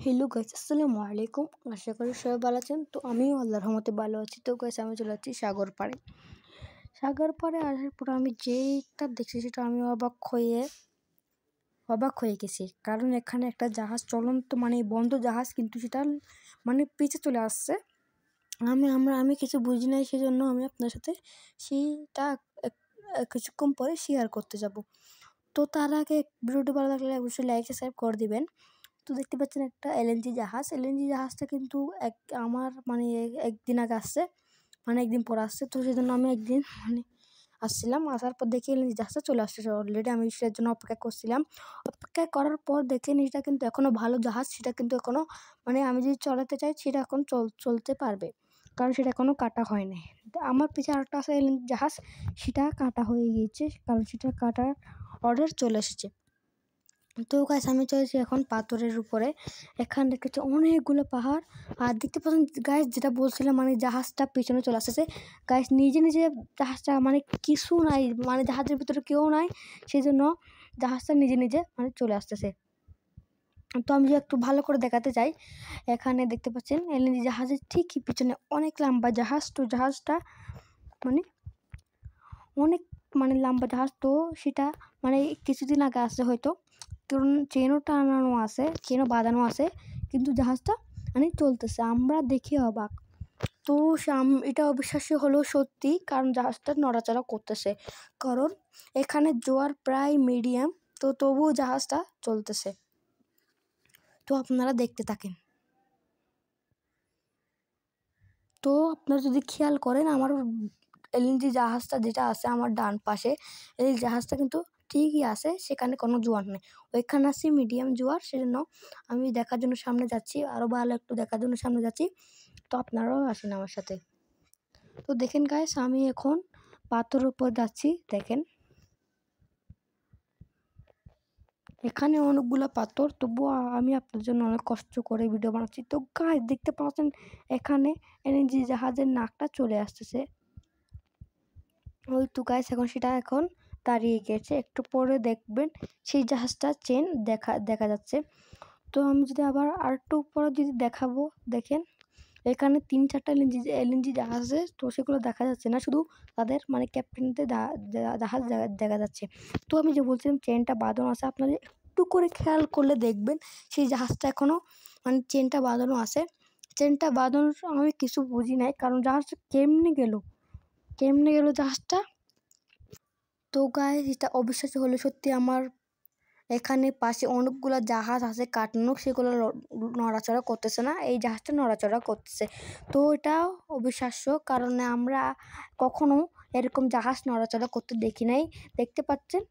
Hello guys, আসসালামু আলাইকুম। আশা করি সবাই ভালো আছেন। তো আমিও আল্লাহর রহমতে ভালো আছি। তো গাইস, আমি চলে যাচ্ছি সাগর পাড়ে। সাগর পাড়ে আসার পর আমি যেইটা দেখছি সেটা আমি অবাক হয়ে গেছি। কারণ এখানে একটা জাহাজ চলন্ত, মানে বন্ধ জাহাজ, কিন্তু সেটা মানে পিছে চলে আসছে। আমি কিছু বুঝি নাই, সেজন্য আমি আপনার সাথে সেইটা কিছুক্ষণ পরে শেয়ার করতে যাব। তো তার আগে ভিডিওটি ভালো লাগলে অবশ্যই লাইক সাবস্ক্রাইব করে দিবেন। তো দেখতে পাচ্ছেন একটা এলএনজি জাহাজটা কিন্তু আমার একদিন আগে আসছে, একদিন পর আসছে। তো সেজন্য আমি একদিন আসছিলাম, আসার পর দেখি এলএনজি জাহাজটা চলে আসছে অলরেডি। আমি সেটার জন্য অপেক্ষা করছিলাম। অপেক্ষা করার পর দেখেন এটা কিন্তু এখনও ভালো জাহাজ, সেটা কিন্তু এখনও আমি যদি চালাতে চাই সেটা এখন চলতে পারবে, কারণ সেটা এখনও কাটা হয়নি। আমার পিছিয়ে আরেকটা আছে এলএনজি জাহাজ, সেটা কাটা হয়ে গিয়েছে, কারণ সেটা কাটার অর্ডার চলে এসেছে। তো গাইস, আমি চলেছি এখন পাথরের উপরে। এখানে দেখতে অনেকগুলো পাহাড়, আর দেখতে পাচ্ছেন গাইস, যেটা বলছিলাম জাহাজটা পিছনে চলে আসতেছে। গাইস, নিজে জাহাজটা কিছু নাই, জাহাজের ভিতরে কেউ নাই, সেই জন্য জাহাজটা নিজে চলে আসতেছে। তো আমি একটু ভালো করে দেখাতে চাই। এখানে দেখতে পাচ্ছেন এলএনজি জাহাজের ঠিক পিছনে অনেক লম্বা জাহাজ। তো জাহাজটা অনেক লম্বা জাহাজ। তো সেটা কিছুদিন আগে আসছে হয়তো, কারণ চেনও বাঁধানো আছে, কিন্তু জাহাজটা চলতেছে। আমরা দেখে অবাক। তো এটা অবিশ্বাস্য হলেও সত্যি, কারণ জাহাজটা নড়াচড়া করতেছে, কারণ এখানে জোয়ার প্রায় মিডিয়াম। তো তবুও জাহাজটা চলতেছে। তো আপনারা দেখতে থাকেন। তো আপনারা যদি খেয়াল করেন, আমার এলএনজি জাহাজটা যেটা আছে আমার ডান পাশে, এই জাহাজটা কিন্তু ঠিকই আছে, সেখানে কোনো জোয়ার নেই। ওইখানে আছে মিডিয়াম জোয়ার, সেজন্য আমি দেখার জন্য সামনে যাচ্ছি, আরও ভালো একটু দেখার জন্য সামনে যাচ্ছি। তো আপনারাও আসেন আমার সাথে। তো দেখেন গাইস, আমি এখন পাথরের উপর যাচ্ছি। দেখেন এখানে অনেকগুলো পাথর, তবুও আমি আপনার জন্য অনেক কষ্ট করে ভিডিও বানাচ্ছি। তো গাইস, দেখতে পাচ্ছেন এখানে এলএনজি জাহাজের নাকটা চলে আসতেছে। ওই তো গাইস, সেটা এখন দাঁড়িয়ে গেছে। একটু পরে দেখবেন সেই জাহাজটা চেন দেখা যাচ্ছে। তো আমি যদি আবার আরেকটু উপরে যদি দেখাবো, দেখেন এখানে 3-4টা এলএনজি জাহাজ আছে। তো সেগুলো দেখা যাচ্ছে না, শুধু তাদের ক্যাপ্টেনদের জাহাজ দেখা যাচ্ছে। তো আমি যে বলছিলাম চেনটা বাঁধানো আছে, আপনাদের একটু করে খেয়াল করলে দেখবেন সেই জাহাজটা এখনও চেনটা বাঁধানো আছে। চেনটা বাঁধানোর আমি কিছু বুঝি নাই, কারণ জাহাজটা কেমনে গেল জাহাজটা। তো গাইস, এটা অবিশ্বাস্য হলে সত্যি, আমার এখানে পাশে অনেকগুলো জাহাজ আছে কাটানো, সেগুলো নড়াচড়া করতেছে না, এই জাহাজটা নড়াচড়া করতেছে। তো এটা অবিশ্বাস্য, কারণ আমরা কখনো এরকম জাহাজ নড়াচড়া করতে দেখি নাই। দেখতে পাচ্ছেন